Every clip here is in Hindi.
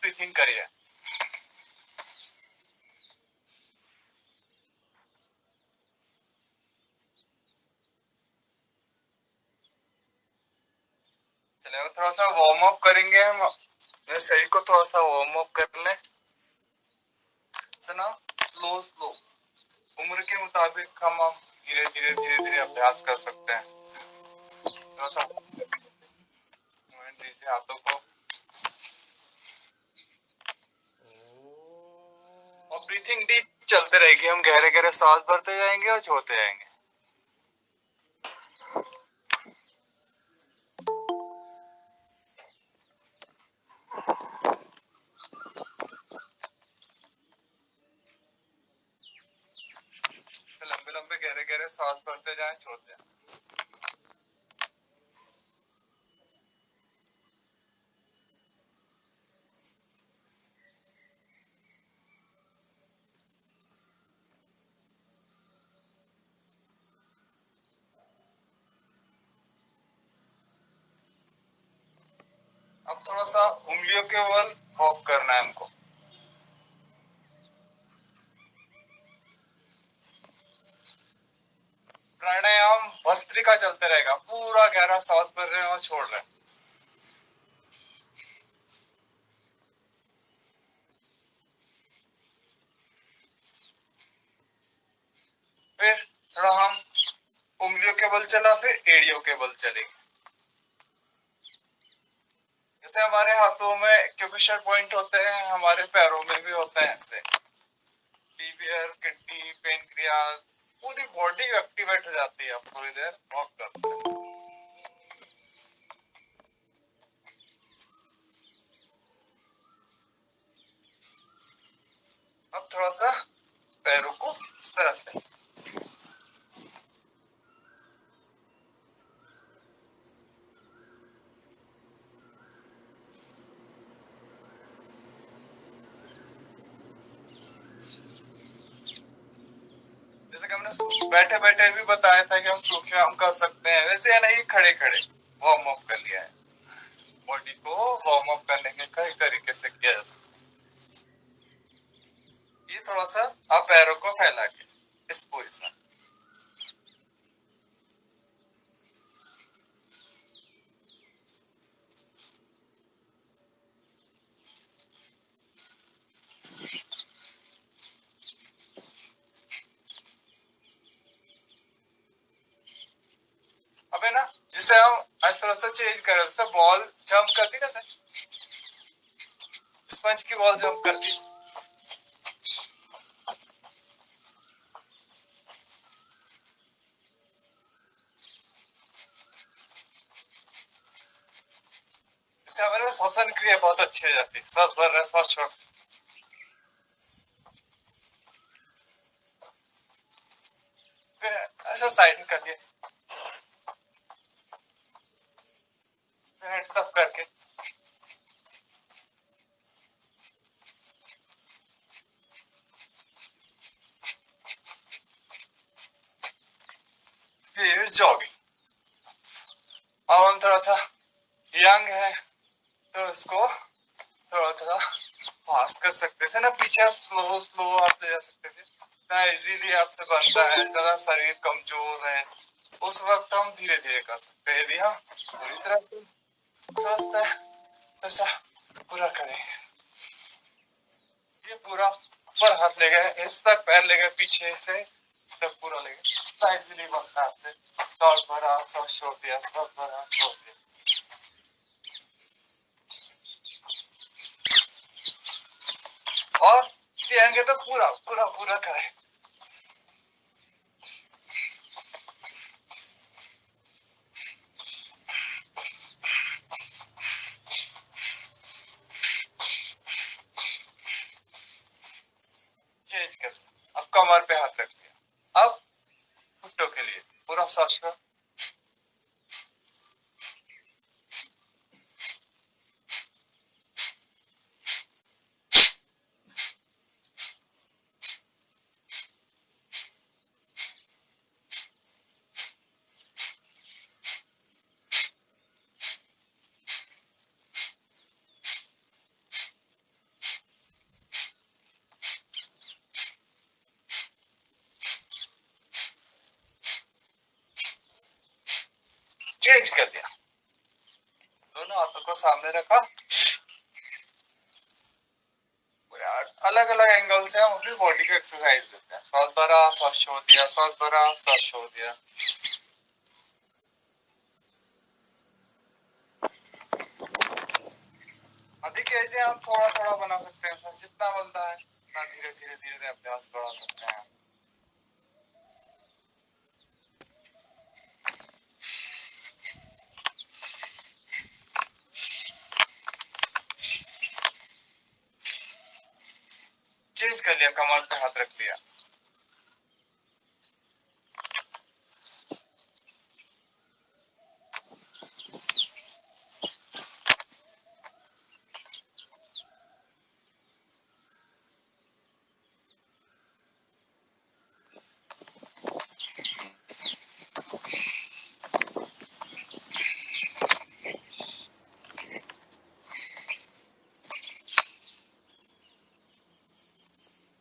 ब्रीथिंग करिए। चलिए थोड़ा सा वार्म अप करेंगे हम, मेरे शरीर को थोड़ा सा वार्म अप कर लें। ना स्लो स्लो, उम्र के मुताबिक हम धीरे धीरे धीरे धीरे अभ्यास कर सकते हैं। थोड़ा सा मूवमेंट दीजिए हाथों को, और ब्रीथिंग डीप चलते रहेगी। हम गहरे गहरे सांस भरते जाएंगे और छोड़ते जाएंगे। लंबे लंबे गहरे गहरे सांस भरते जाएं, छोड़ते जाएं। अब थोड़ा सा उंगलियों के बल वॉक करना है हमको। प्राणायाम भस्त्रिका चलते रहेगा, पूरा गहरा सांस भर रहे हैं और छोड़ रहे हैं। फिर थोड़ा हम उंगलियों के बल चला, फिर एड़ियों के बल चलेंगे। जैसे हमारे हाथों में एक्यूप्रेशर पॉइंट होते हैं, हमारे पैरों में भी होते हैं ऐसे। लीवर, किडनी, पेनक्रियाज, पूरी बॉडी एक्टिवेट हो जाती है। आप थोड़ी देर वॉक करते हैं। अब थोड़ा सा पैरों को इस तरह से, जैसे कि हमने बैठे बैठे भी बताया था कि हम सूक्ष्म कर सकते हैं, वैसे है नहीं, खड़े खड़े वार्म अप कर लिया है। बॉडी को वार्म अप करने के कई तरीके से किया जा सकता है। ये थोड़ा सा आप पैरों को फैला के इस पोजिशन, अब है ना, जिसे हम आज थोड़ा सा चेंज कर रहे हैं। बॉल जंप करती ना सर, स्पंज की बॉल जंप करती, इससे हमारे श्वसन क्रिया बहुत अच्छी हो जाती है। सांस भर रहे, सांस छोड़, फिर ऐसा साइड कर लिए, हेड्स अप करके, फिर जॉगिंग। अब हम थोड़ा सा यंग है तो इसको थोड़ा थोड़ा फास्ट कर सकते थे ना, पीछे स्लो स्लो आप ले जा सकते थे ना, इजीली आपसे बनता है। ज्यादा शरीर कमजोर है उस वक्त हम धीरे धीरे कर सकते हैं। यदि हम पूरी तरह से स्वस्थ है तो ऐसा पूरा करेंगे। ये पूरा ऊपर हाथ ले गए, इस तक पैर ले गए, पीछे से इस तक पूरा ले गए, साइड भी नहीं बनता आपसे। सांस भरा, सांस छोड़ दिया, सांस भरा, छोड़ दिया। और पिएंगे तो पूरा पूरा पूरा करें। चेंज कर, अब कमर पे हाथ रख दिया। अब घुटनों के लिए पूरा सांस का, चेंज कर दिया, दोनों हाथों को सामने रखा। यार अलग अलग एंगल से हम अपनी बॉडी को एक्सरसाइज देते हैं। सांस भरा, सांस छोड़ दिया, सांस भरा, सांस छोड़ दिया। अधिक ऐसे हम थोड़ा थोड़ा बना सकते हैं, जितना बनता है उतना धीरे धीरे धीरे धीरे अभ्यास बढ़ा सकते हैं। चेंज कर लिया, कमर पे हाथ रख लिया।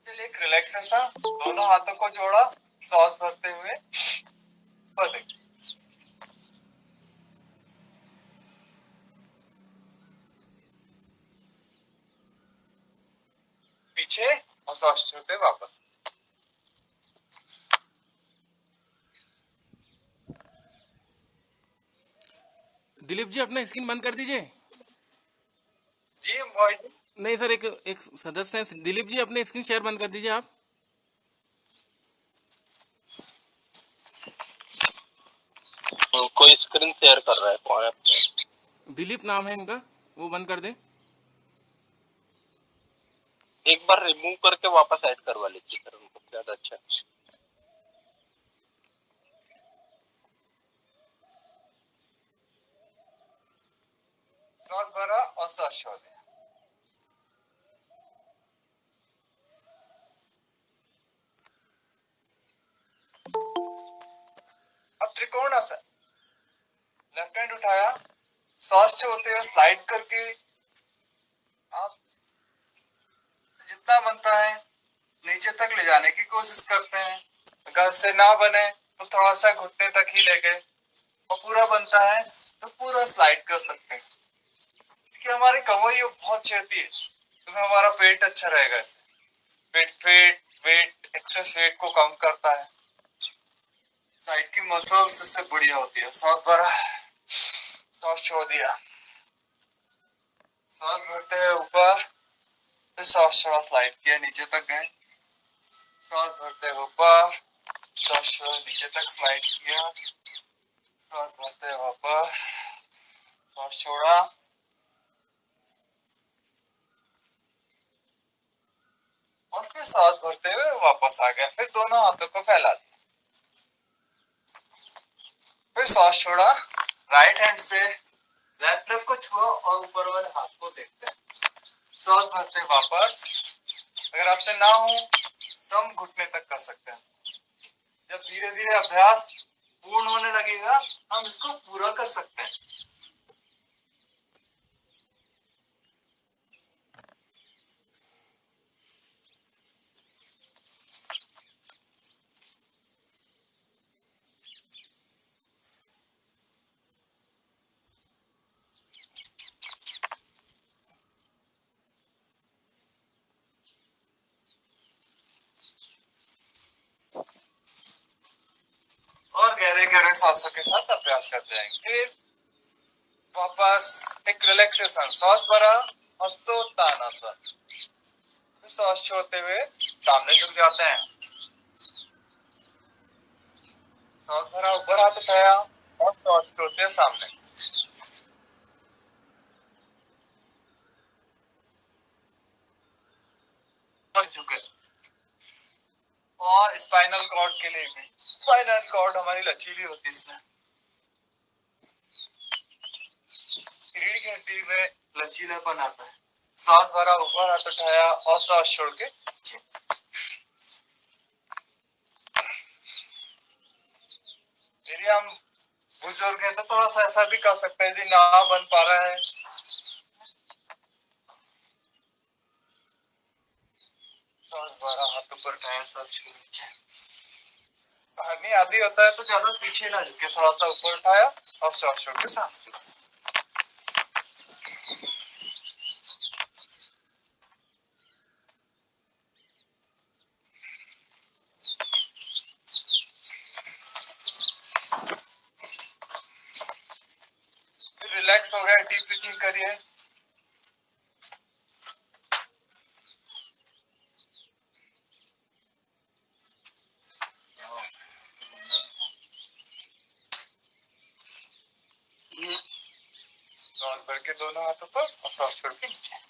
चलिए एक रिलैक्सेशन, दोनों हाथों को जोड़ा, सांस भरते हुए बंद। पीछे और सांस छोड़ते वापस। दिलीप जी अपना स्क्रीन बंद कर दीजिए। जी मोहित। नहीं सर, एक एक सदस्य है, दिलीप जी अपने स्क्रीन शेयर बंद कर दीजिए आप। कोई स्क्रीन शेयर कर रहा है, कौन है? दिलीप नाम है इनका, वो बंद कर दे। एक बार रिमूव करके वापस ऐड करवा लीजिए सर, उनको ज्यादा अच्छा है। सांस भरा और सांस छोड़ दिया। अब त्रिकोणासन, लेफ्ट हैंड उठाया, सांस छोड़ते हुए स्लाइड करके आप जितना बनता है नीचे तक ले जाने की कोशिश करते हैं। अगर से ना बने तो थोड़ा सा घुटने तक ही ले गए, और पूरा बनता है तो पूरा स्लाइड कर सकते हैं। इसकी हमारी कमाई बहुत अच्छी होती है, तो हमारा पेट अच्छा रहेगा। इससे वेट एक्सेस वेट को कम करता है, साइड की मसल्स इससे बढ़िया होती है। सांस भरा, सांस छोड़ दिया, सांस भरते हुए ऊपर, फिर सांस छोड़ा, स्लाइड किया, नीचे तक गए। सांस भरते हुए ऊपर, सांस छोड़ा, नीचे तक स्लाइड किया, सांस भरते हुए वापस, सांस छोड़ा, और फिर सांस भरते हुए वापस आ गया। फिर दोनों हाथों को फैला दिया, फिर सांस छोड़ा, राइट हैंड से लेफ्ट लेग को छुआ और ऊपर वाले हाथ को देखते हैं। सांस भरते वापस, अगर आपसे ना हो तो हम घुटने तक कर सकते हैं। जब धीरे धीरे अभ्यास पूर्ण होने लगेगा, हम इसको पूरा कर सकते हैं। और गहरे गहरे सांसों के साथ अभ्यास करते जाएंगे। फिर वापस एक रिलैक्सेशन, सांस भरा, हस्तोत्तानासन, फिर सांस छोड़ते हुए सामने झुक जाते हैं। सांस भरा, ऊपर हाथ उठाया, और सांस छोड़ते हुए सामने, और झुके। और स्पाइनल कॉर्ड के लिए भी, स्पाइनल कॉर्ड हमारी लचीली होती है, इसमें रीढ़ की हड्डी में लचीलापन आता है। सांस भरा, ऊपर हाथ उठाया, और सांस छोड़ के नीचे। यदि हम बुजुर्ग हैं तो थोड़ा सा ऐसा भी कर सकते हैं, यदि ना बन पा रहा है। सांस भरा, हाथ ऊपर उठाया, सांस छोड़ नीचे। नहीं आदि होता है तो ज्यादा पीछे ना झुके, थोड़ा सा ऊपर उठाया और शॉर्ट शॉर्ट के सामने झुका। रिलैक्स हो गया, डीप ब्रीथिंग करिए। सांस भर के दोनों हाथों पर और सांस छोड़ के नीचे।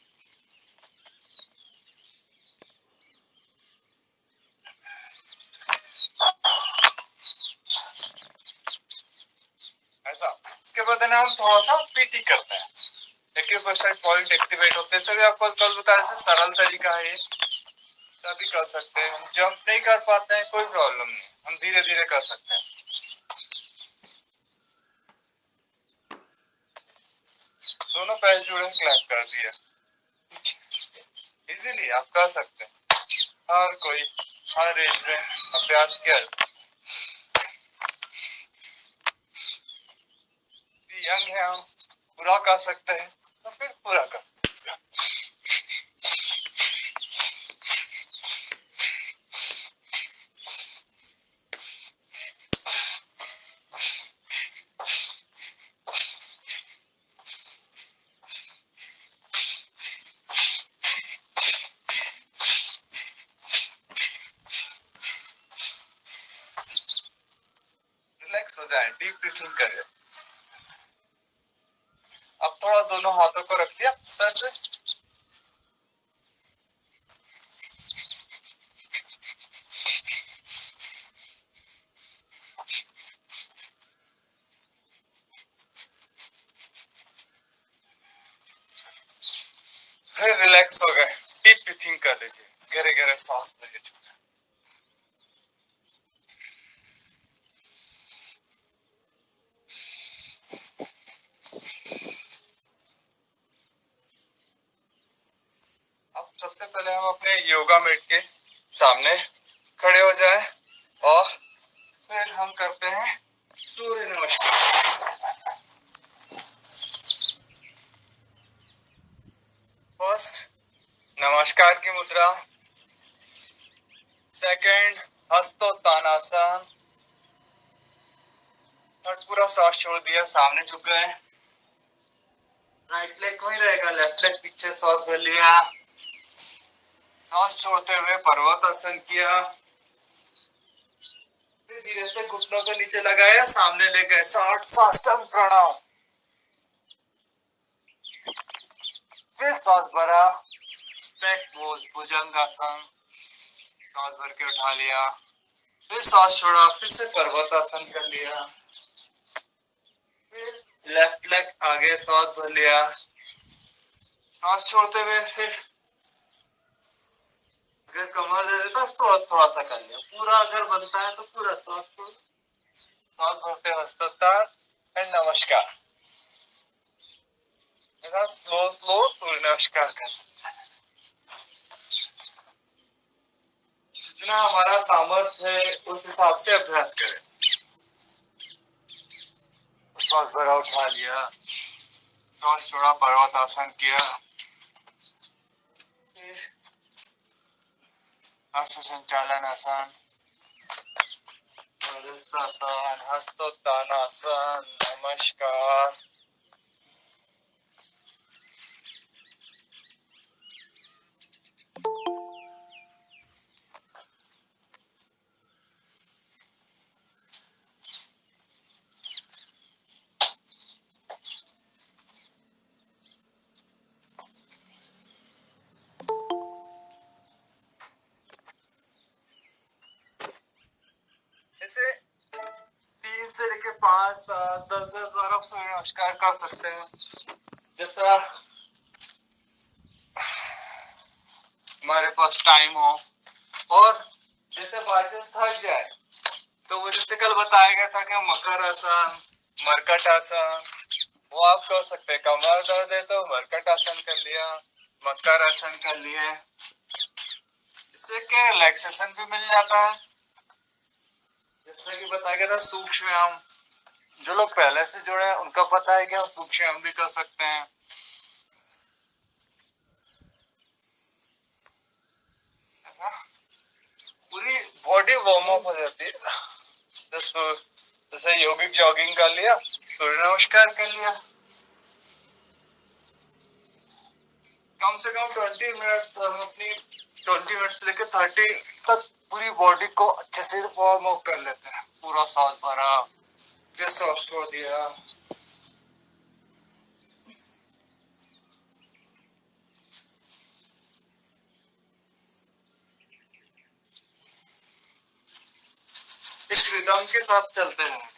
ऐसा। इसके बाद ना हम थोड़ा सा पीटी करते हैं, एक्यूप्रेशर पॉइंट एक्टिवेट होते हैं। सभी आपको कल बताया से सरल तरीका है ये, सभी कर सकते हैं। हम जंप नहीं कर पाते हैं, कोई प्रॉब्लम नहीं, हम धीरे धीरे कर सकते हैं। दोनों पैर जुड़े, क्लैप कर दिया, इजीली आप कर सकते हैं। हर कोई हर एज में अभ्यास किया, यंग है हम पूरा कर सकते हैं तो फिर पूरा कर सकते हैं। रिलैक्स हो जाए, डीप ब्रीथिंग करें। अब थोड़ा दोनों हाथों को रख दिया ऐसे, फिर रिलैक्स हो गए, डीप ब्रीथिंग कर लीजिए, गहरे गहरे सांस लीजिए। अब सबसे पहले हम अपने योगा मैट के सामने खड़े हो जाए और फिर हम करते हैं सूर्य नमस्कार। फर्स्ट नमस्कार की मुद्रा, सेकंड हस्तोत्तानासन, थर्ड पूरा सांस छोड़ दिया, सामने झुक गए, राइट लेग वहीं रहेगा, लेफ्ट लेग पीछे, सांस भर लिया, सांस छोड़ते हुए पर्वतासन किया, फिर धीरे से घुटनों को नीचे लगाया, सामने ले गए, साष्टांग प्रणाम, फिर सांस भरा, भुजंगासन, सांस भर के उठा लिया, फिर सांस छोड़ा, फिर से पर्वतासन कर लिया, फिर लेफ्ट लेग आगे, सांस भर लिया, सांस छोड़ते हुए फिर अगर कमर दे देता तो थोड़ा सा कर लिया, पूरा अगर बनता है तो पूरा सांस छोड़, सांस भरते हस्तोत्तान एंड नमस्कार। स्लो स्लो सूर्य नमस्कार कर सकते हैं, जितना हमारा सामर्थ्य है उस हिसाब से अभ्यास करें। सांस भरा, उठा लिया, सांस छोड़ा, पर्वतासन किया, फिर संचालन आसन, हस्तोत्तानासन, नमस्कार। ऐसे 3 से लेके 5, 7, 10 बार आप सूर्य नमस्कार कर सकते हैं, जैसा हमारे पास टाइम हो। और जैसे बाई चांस थक जाए तो वो जैसे कल बताया गया था कि मकर आसन, मरकट आसन, वो आप कर सकते हैं। कमर दर्द है तो मरकट आसन कर लिया, मकर आसन कर लिए, इससे क्या रिलैक्सेशन भी मिल जाता है। जैसा कि बताया गया था सूक्ष्म व्यायाम, जो लोग पहले से जुड़े हैं उनका पता है कि हम सूक्ष्म व्यायाम भी कर सकते हैं। ऐसा पूरी बॉडी वार्म अप हो जाती है। जैसे योगिक जॉगिंग कर लिया, सूर्य नमस्कार कर लिया, कम से कम 20 मिनट हम अपनी 20 मिनट से लेकर 30 तक पूरी बॉडी को अच्छे से वार्म अप कर लेते हैं। पूरा सांस भरा, फिर सांस छोड़ दिया। इस रिदम के साथ चलते हैं।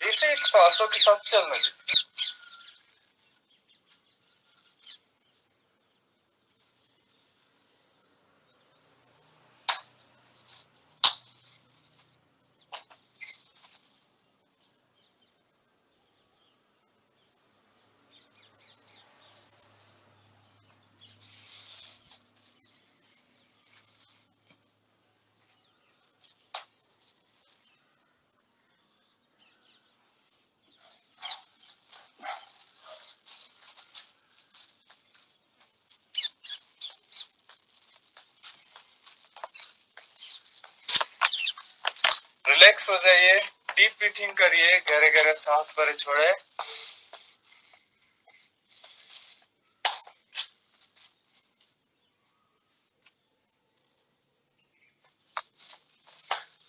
इसे एक सांसों के साथ चलने दीजिए। रिलैक्स हो जाइए, डीप ब्रीथिंग करिए, गहरे गहरे सांस भरे छोड़े।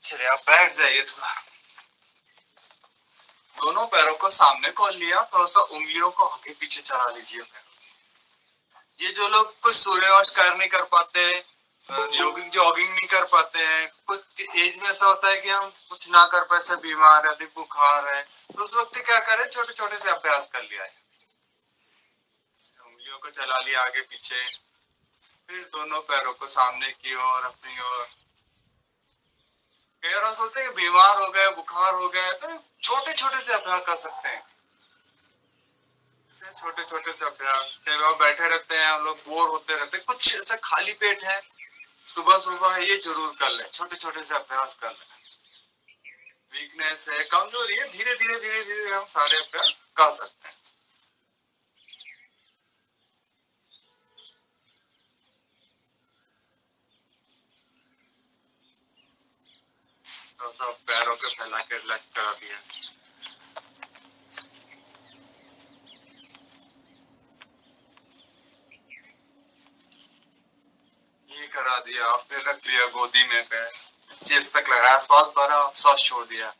चलिए आप बैठ जाइए थोड़ा। दोनों पैरों को सामने खोल लिया, थोड़ा सा उंगलियों को आगे पीछे चला लीजिए। ये जो लोग कुछ सूर्य नमस्कार नहीं कर पाते, योगिक जॉगिंग नहीं कर पाते हैं, कुछ एज में ऐसा होता है कि हम कुछ ना कर पाए, ऐसे बीमार है, अधिक बुखार है, तो उस वक्त क्या करें, छोटे छोटे से अभ्यास कर लिया है। उंगलियों को चला लिया आगे पीछे, फिर दोनों पैरों को सामने की ओर, अपनी ओर। कई बार हम सोचते हैं बीमार हो गए, बुखार हो गए, तो छोटे छोटे से अभ्यास कर सकते हैं। छोटे छोटे से अभ्यास, कई बार बैठे रहते हैं हम लोग, बोर होते रहते हैं, कुछ ऐसा खाली पेट है, सुबह सुबह ये जरूर कर ले, छोटे छोटे से अभ्यास कर ले। वीकनेस है, कमजोरी है, धीरे धीरे धीरे धीरे हम सारे अभ्यास कर सकते हैं। तो सब पैरों के फैला के रिलैक्स करा दिया। ये करा दिया, फिर रख लिया गोदी में पैर, चेस्ट तक लगाया, सांस भरा, सांस छोड़ दिया।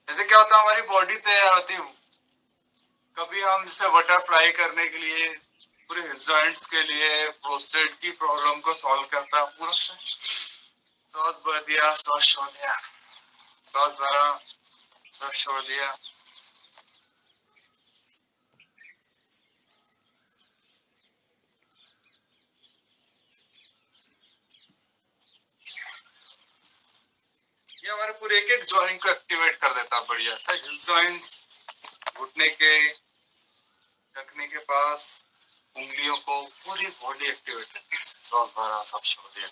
ऐसे क्या होता है, हमारी बॉडी तैयार होती है। कभी हम जैसे बटरफ्लाई करने के लिए, पूरे जॉइंट्स के लिए, प्रोस्टेट की प्रॉब्लम को सॉल्व करता है पूरा से। सांस भर दिया, सांस छोड़ दिया, सांस भरा, सांस छोड़ दिया। ये हमारे पूरे एक एक जॉइंट को एक्टिवेट कर देता है बढ़िया सा। हिल जॉइंट्स, घुटने के, टखने के पास, उंगलियों को, पूरी बॉडी एक्टिवेट रहती है। सांस भरा, सांस छोड़ दिया।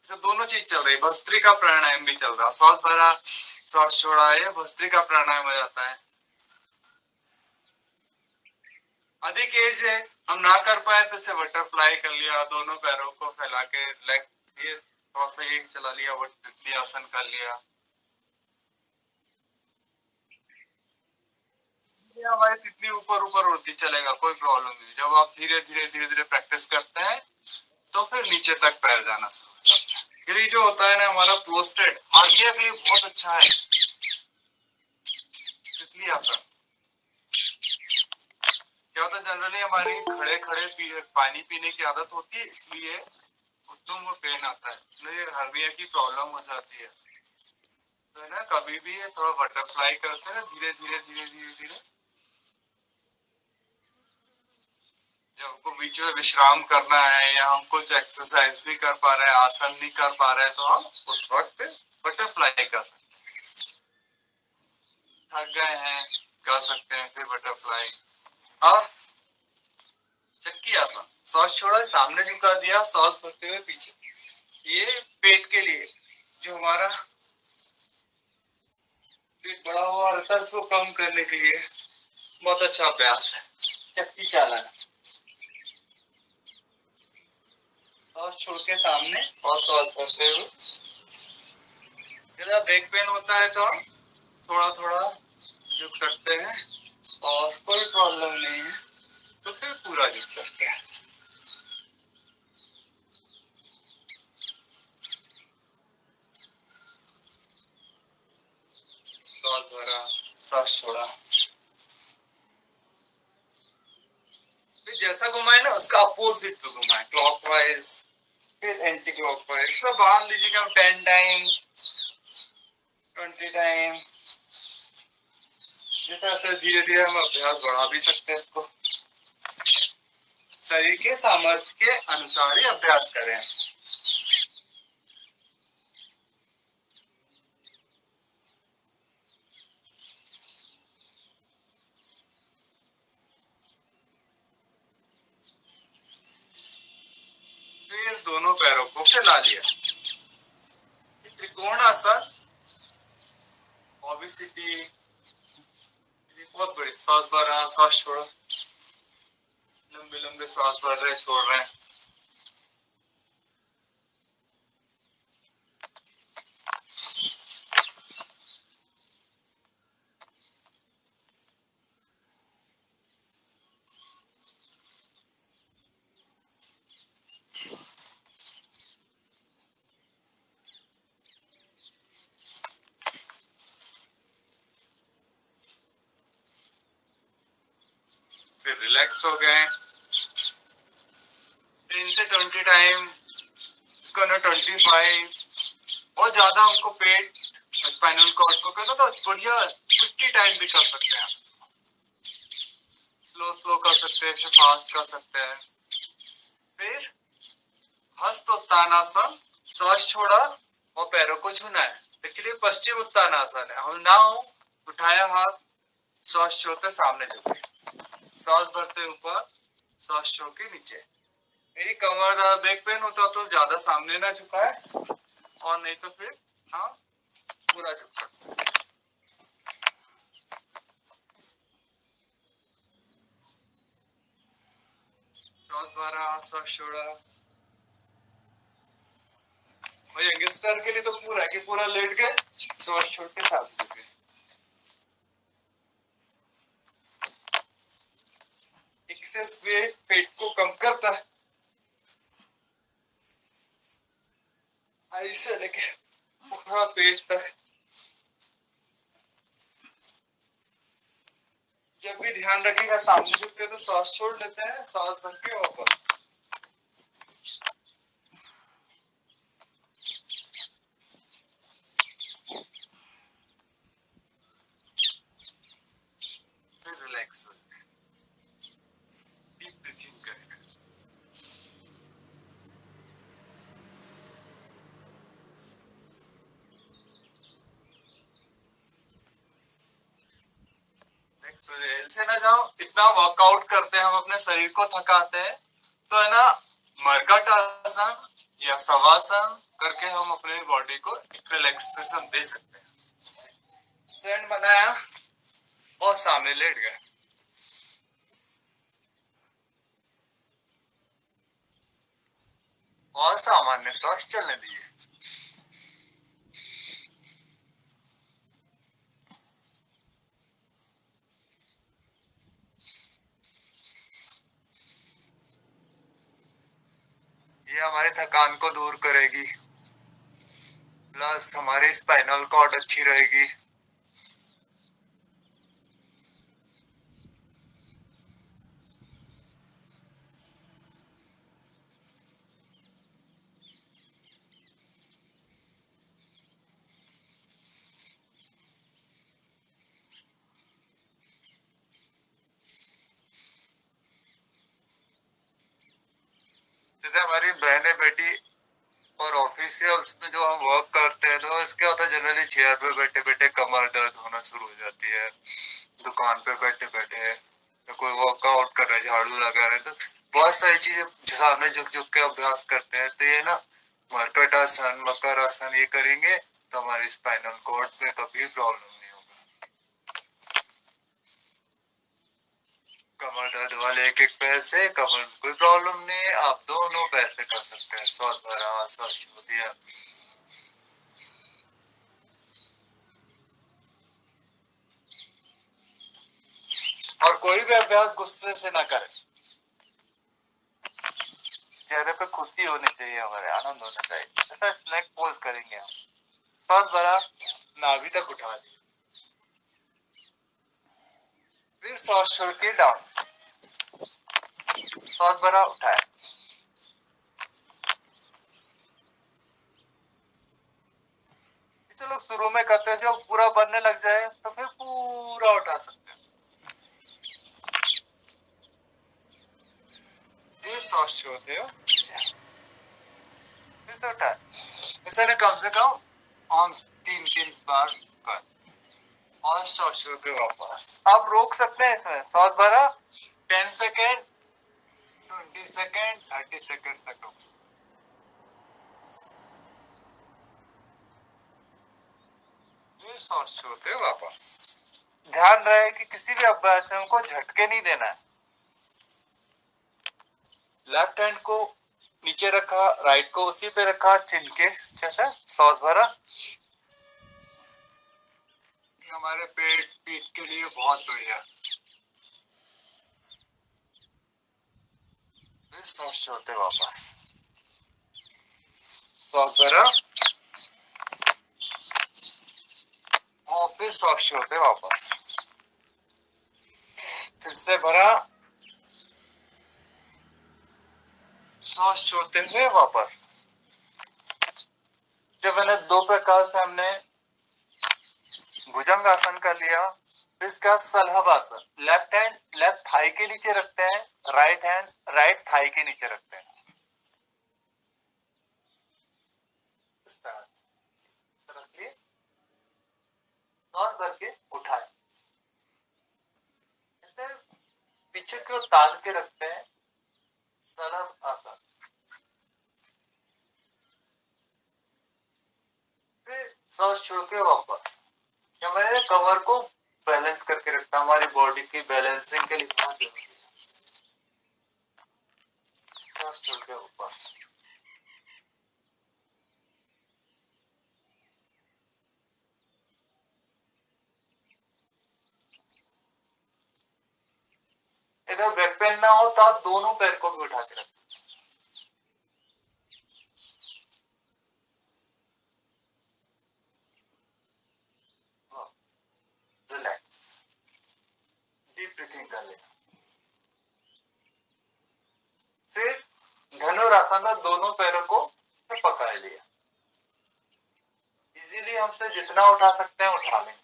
दोनों चीज चल रही है, भस्त्रिका प्राणायाम भी चल रहा, सांस भरा, सांस छोड़ा, ये भस्त्रिका प्राणायाम हो जाता है। अधिक एज है, हम ना कर पाए तो इसे बटरफ्लाई कर लिया, दोनों पैरों को फैला के लेग ये थोड़ा सा ये चला लिया, तितली आसन कर लिया। ये हमारी तितली ऊपर ऊपर उड़ती चलेगा, कोई प्रॉब्लम नहीं। जब आप धीरे धीरे धीरे धीरे प्रैक्टिस करते हैं तो फिर नीचे तक पैर जाना शुरू हो जाता है। फिर ये जो होता है ना, हमारा प्रोस्टेट हार्निया के लिए बहुत अच्छा है तितली आसन। क्या होता है जनरली हमारी खड़े खड़े पानी पीने की आदत होती है, इसलिए घुटनों में पेन आता है, नहीं हर्निया की प्रॉब्लम हो जाती है। तो है ना, कभी भी थोड़ा बटरफ्लाई करते हैं, धीरे धीरे धीरे धीरे धीरे। जब हमको बीच में विश्राम करना है या हम कुछ एक्सरसाइज भी कर पा रहे हैं, आसन नहीं कर पा रहे हैं, तो हम उस वक्त बटरफ्लाई कर सकते हैं। थक गए हैं, कर सकते हैं फिर बटरफ्लाई। और चक्की आसन, सांस छोड़ा, सामने झुका दिया, सांस भरते हुए पीछे। ये पेट के लिए, जो हमारा पेट बड़ा हुआ रहता है, उसको कम करने के लिए बहुत अच्छा अभ्यास है चक्की चालन। सांस छोड़ के सामने और सांस भरते हुए। यदि बैक पेन होता है तो हम थोड़ा थोड़ा झुक सकते हैं, और कोई प्रॉब्लम नहीं है तो फिर पूरा झुक सकते हैं। सांस भरा, सांस छोड़ा, फिर जैसा घुमाए ना उसका अपोजिट पे घुमाए, क्लॉकवाइज फिर एंटी क्लॉकवाइज। सब बांध लीजिएगा 10 टाइम, 20 टाइम। जैसे ऐसे धीरे धीरे हम अभ्यास बढ़ा भी सकते हैं इसको, शरीर के सामर्थ्य के अनुसार ही अभ्यास करें। फिर दोनों पैरों को फैला लिया, त्रिकोण आसन, ओबेसिटी, बहुत बड़ी। सांस भरा, सांस छोड़ा, लंबे लंबे सांस भर रहे, छोड़ रहे हैं। फिर रिलैक्स हो गए। 10 से 20 टाइम, इसको ना 25, और ज्यादा हमको पेट स्पाइनल कॉर्ड को करना तो बढ़िया 50 टाइम भी कर सकते हैं। स्लो स्लो कर सकते हैं, फास्ट कर सकते हैं। फिर हस्त उत्तानासन, सांस छोड़ा और पैरों को छूना है। एक्चुअली पश्चिम उत्तानासन है। हम नाउ उठाया हाथ, सांस छोड़ते सामने झुके, सांस भरते ऊपर, सांस छोड़ के नीचे। मेरी कमर बैक पेन होता तो ज्यादा सामने ना झुकाए, और नहीं तो फिर हाँ पूरा झुक सकते हैं। सांस भरा, सांस छोड़ा। और यंगस्टर के लिए तो पूरा है कि पूरा लेट गए, सांस छोड़ के साथ झुके। एक्सेस वेट पेट को कम करता है, ऐसे लेके पूरा पेट तक। जब भी ध्यान रखिएगा सामने झुकते तो सांस छोड़ लेते हैं, सांस भर के वापस। फिर रिलैक्स हो जाए, डीप ब्रीथिंग करें। नेक्स्ट हो जाए, ऐसे ना जाओ। इतना वर्कआउट करते हैं हम, अपने शरीर को थकाते हैं, तो है ना मरकट आसन या शवासन करके हम अपने बॉडी को एक रिलैक्सेशन दे सकते हैं। स्टैंड बनाया और सामने लेट गए, और सामान्य श्वास चलने दिए। ये हमारी थकान को दूर करेगी, प्लस हमारी स्पाइनल कॉर्ड अच्छी रहेगी। जैसे हमारी बहनें बेटी और ऑफिशियल्स में जो हम वर्क करते हैं तो इसके होता है जनरली चेयर पे बैठे बैठे कमर दर्द होना शुरू हो जाती है, दुकान पे बैठे बैठे तो कोई वर्कआउट कर रहे हैं, झाड़ू लगा रहे हैं, तो बहुत सारी चीजें सामने झुक झुक के अभ्यास करते हैं। तो ये ना मरकट आसन, मकर आसन ये करेंगे तो हमारी स्पाइनल कॉर्ड में कभी प्रॉब्लम नहीं होगा। कमर दर्द वाले एक एक पैर से कमर में कोई प्रॉब्लम नहीं है, आप दोनों पैर से कर सकते हैं। श्वास भरा, श्वास छोड़ दिया। और कोई भी अभ्यास गुस्से से ना करें, चेहरे पे खुशी होनी चाहिए, हमारे आनंद होना चाहिए। ऐसा स्नैक पोज करेंगे हम। सांस भरा, नाभि तक उठा दी, फिर सांस छोड़ के डाउन, सांस भरा उठाया। चलो शुरू में करते हैं, जब पूरा बनने लग जाए तो फिर पूरा उठा सकते हैं। फिर सांस छोड़ते हो, फिर से उठाए। ऐसे ने कम से कम हम 3-3 बार कर, और सांस छोड़ के वापस। आप रोक सकते हैं इसमें, सांस भरा 10 सेकेंड, 20 सेकेंड, 30 सेकेंड तक रोक सकते। फिर सांस छोड़ते वापस। ध्यान रहे कि किसी भी अभ्यास में हमको झटके नहीं देना है। लेफ्ट हैंड को नीचे रखा, राइट को उसी पे रखा, चिन के जैसे सांस भरा। ये हमारे पेट पीठ के लिए बहुत बढ़िया। फिर सांस छोड़ते वापस, सांस भरा और फिर सांस छोड़ते वापस, फिर से भरा, सांस छोड़ते हुए वापस। जब मैंने 2 प्रकार से हमने भुजंग आसन कर लिया, फिर इसका सलहब आसन, लेफ्ट हैंड लेफ्ट थाई के नीचे रखते हैं, राइट हैंड राइट थाई के नीचे रखते हैं। इस तरह रखिए, और करके उठाए, ऐसे पीछे की ओर तान के रखते हैं, सलहब आसन। फिर सांस छोड़ के वापस। हमारे कमर को बैलेंस करके रखता है, हमारी बॉडी की बैलेंसिंग के लिए बहुत जरूरी है। सांस छोड़ के वापस। अगर बैक पेन ना हो तो आप दोनों पैर को भी उठा के रखें। रिलैक्स, डीप ब्रीथिंग कर लेना। फिर धनुरासन में दोनों पैरों को पकड़ लिया। इजीली हमसे जितना उठा सकते हैं उठा लेंगे।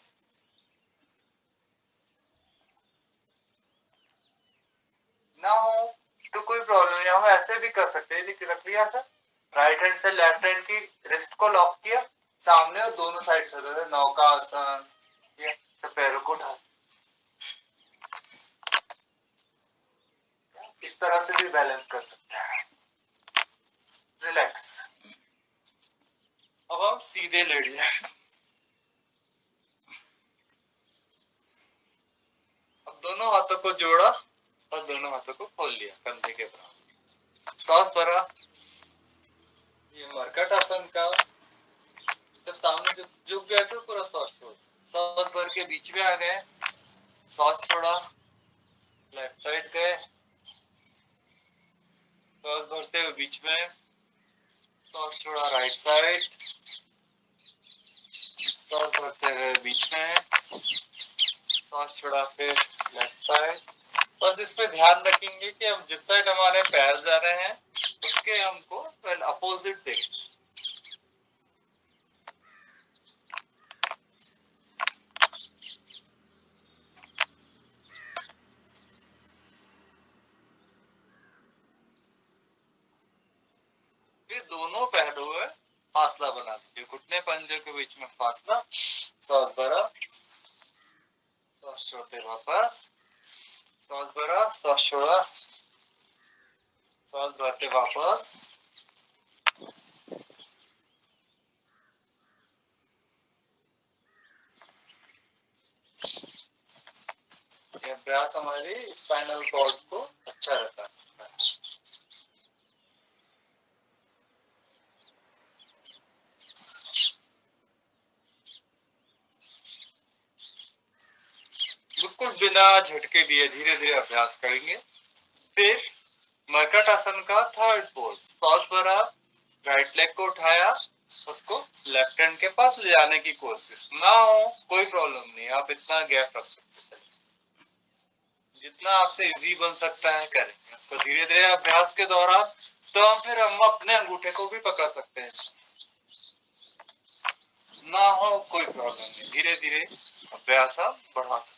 ना हो तो कोई प्रॉब्लम नहीं, हम ऐसे भी कर सकते हैं। लेकिन रख लिया था, राइट हैंड से लेफ्ट हैंड की रिस्ट को लॉक किया, सामने और दोनों साइड से नौका आसन, ये सब पैरों को उठा, इस तरह से भी बैलेंस कर सकते हैं। रिलैक्स। अब हम सीधे लेट जाए। अब दोनों हाथों को जोड़ा और दोनों हाथों को खोल लिया कंधे के बराबर। सांस भरा, ये मरकट आसन का जब सामने झुक गया तो पूरा सांस छोड़, सांस भर के बीच में आ गए, सांस छोड़ा, लेफ्ट साइड गए, सांस भरते हुए बीच में, सांस छोड़ा राइट साइड, सांस भरते हुए बीच में, सांस छोड़ा फिर लेफ्ट साइड। बस इसमें ध्यान रखेंगे कि हम जिस साइड हमारे पैर जा रहे हैं उसके हमको अपोजिट देखें। फिर दोनों पहलुओं में फासला बना दीजिए, घुटने पंजे के बीच में फासला, सांस भरा, सांस छोड़ते वापस, सांस भरा, सांस छोड़ा, सांस भरते वापस। ये अभ्यास हमारी स्पाइनल कॉर्ड को अच्छा रहता है। बिल्कुल बिना झटके दिए धीरे धीरे अभ्यास करेंगे। फिर मरकट आसन का थर्ड पोज, सांस भरा, राइट लेग को उठाया, उसको लेफ्ट हैंड के पास ले जाने की कोशिश ना हो, कोई प्रॉब्लम नहीं, आप इतना गैप रख सकते हैं, जितना आपसे इजी बन सकता है करेंगे उसको धीरे धीरे अभ्यास के दौरान। तो फिर हम अपने अंगूठे को भी पकड़ सकते हैं, ना हो कोई प्रॉब्लम नहीं, धीरे धीरे अभ्यास आप बढ़ा सकते हैं।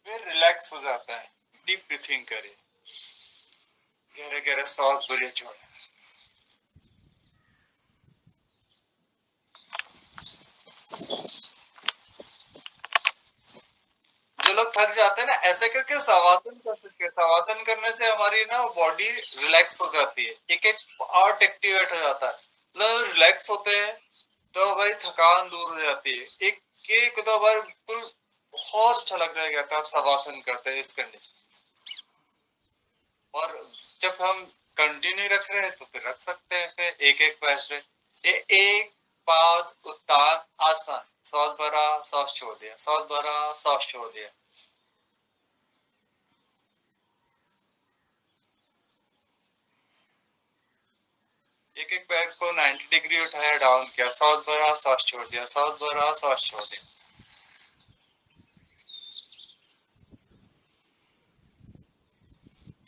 फिर रिलैक्स हो जाता है, डीप ब्रीथिंग करें, गहरे गहरे सांस भरिए छोड़े। जो लोग थक जाते हैं ना, ऐसे करके शवासन कर सकते हैं, शवासन करने से हमारी ना बॉडी रिलैक्स हो जाती है, एक एक पार्ट एक्टिवेट हो जाता है, मतलब रिलैक्स होते हैं तो भाई थकान दूर हो जाती है, एक एक दो बार बिल्कुल बहुत अच्छा लग जाएगा कि आप शवासन करते हैं इस कंडीशन। और जब हम कंटिन्यू रख रहे हैं तो फिर रख सकते हैं, फिर एक एक पैर से ये एक पाद उत्तान आसन, सांस भरा, सांस छोड़ दिया, सांस भरा, सांस छोड़ दिया। एक एक पैर को 90 डिग्री उठाया, डाउन किया, सांस भरा, सांस छोड़ दिया, सांस भरा, सांस छोड़ दिया।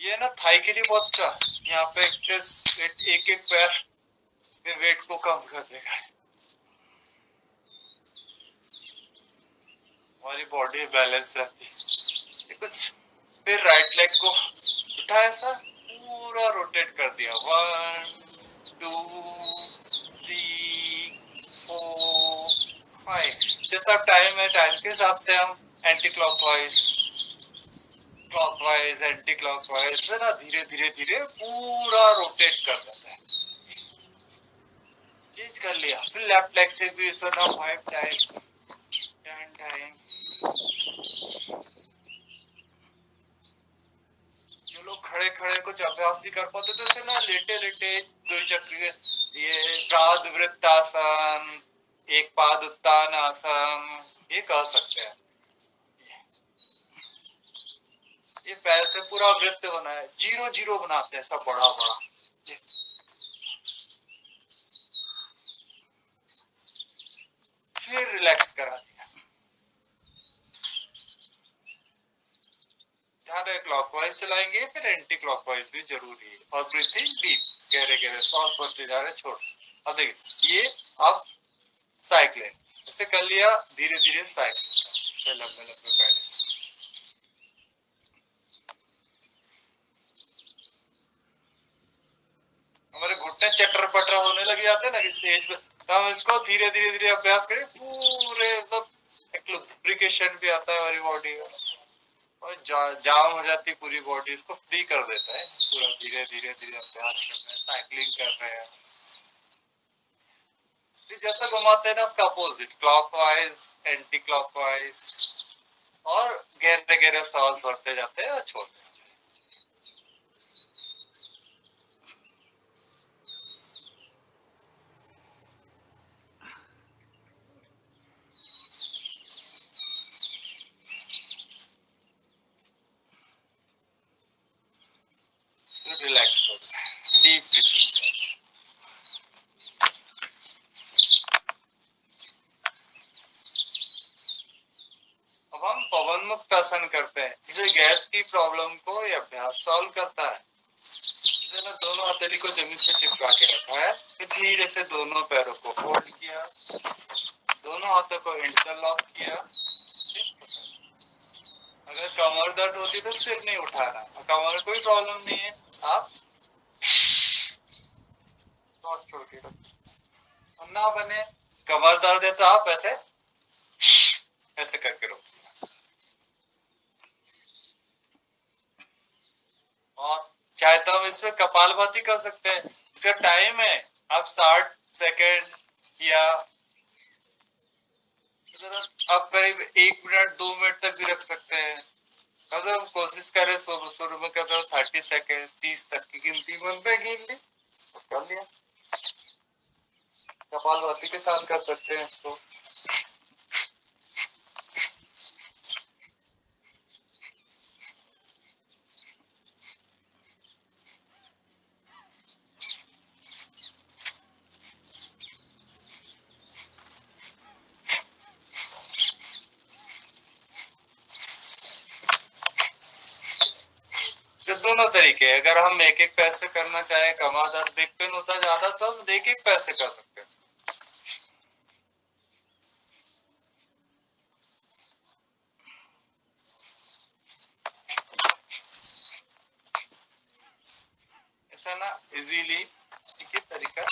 ये ना थाई के लिए बहुत अच्छा, यहाँ पे जस्ट एक एक पैर फिर वेट को कम कर देगा, हमारी बॉडी बैलेंस रहती है। कुछ फिर राइट लेग को उठाया, ऐसा पूरा रोटेट कर दिया, 1 2 3 4 5, जैसा टाइम है टाइम के हिसाब से हम anti clockwise, clockwise, anti clockwise से ना धीरे धीरे धीरे पूरा रोटेट कर देते हैं। चेंज कर लिया, फिर लेफ्ट लेग से भी ऐसा ना 5 टाइम 10 टाइम। जो लोग खड़े खड़े कुछ अभ्यास नहीं कर पाते तो इसे ना लेटे लेटे दो चक्र, ये प्रादवृत्तासन, एक पाद उत्तान आसन, ये कर सकते हैं। ये पैर से पूरा वृत्त बना है, जीरो जीरो बनाते हैं सब बड़ा बड़ा। फिर रिलैक्स करा दिया, ध्यान रहे क्लॉकवाइज चलाएंगे, फिर एंटी क्लॉकवाइज भी जरूरी है। और ब्रीथिंग डीप, गहरे गहरे सांस भरते जा रहे, छोड़। अब देखिए ये आप साइक्लिंग ऐसे कर लिया, धीरे धीरे साइक्लिंग लंबे लंबे पैर, हमारे घुटने चटर पटर होने लग जाते हैं ना कि स्टेज पे, तो हम इसको धीरे धीरे धीरे अभ्यास करें, पूरे मतलब एक लुब्रिकेशन भी आता है हमारी बॉडी में, और जाम हो जाती है पूरी बॉडी, इसको फ्री कर देता है पूरा। धीरे धीरे धीरे अभ्यास कर रहे हैं, साइकिलिंग कर रहे हैं, जैसा घुमाते हैं ना उसका अपोजिट, क्लॉकवाइज, एंटी क्लॉकवाइज, और गहरे गहरे सांस भरते जाते हैं और छोड़ते हैं। रिलैक्स हो जाए, डीप ब्रीथिंग। अब हम पवन मुक्त आसन करते हैं। इसे गैस की प्रॉब्लम को ये अभ्यास सॉल्व करता है। इसे ना दोनों हथेली को जमीन से चिपका के रखा है, फिर धीरे से दोनों पैरों को फोल्ड किया, दोनों हाथों को इंटरलॉक किया। अगर कमर दर्द होती तो सिर नहीं उठाना, कमर में कोई प्रॉब्लम नहीं है, आप सांस छोड़ के रखो। ना बने कमर दर्द है तो आप ऐसे ऐसे करके रखो। और चाहे तो हम इसमें कपालभाति कर सकते हैं। इसका टाइम है, आप 60 सेकेंड या आप करीब 1 मिनट 2 मिनट तक भी रख सकते हैं। अगर हम कोशिश करें शुरू में कर 30 सेकेंड 30 तक की गिनती मन पे गिन ली तो कर लिया। कपालभाति के साथ कर सकते हैं इसको। दोनों तरीके, अगर हम एक एक पैर से करना चाहे, कमर दर्द बैक पेन होता ज्यादा तो हम एक एक पैर से कर सकते हैं। ऐसा ना इजीली एक ही तरीका।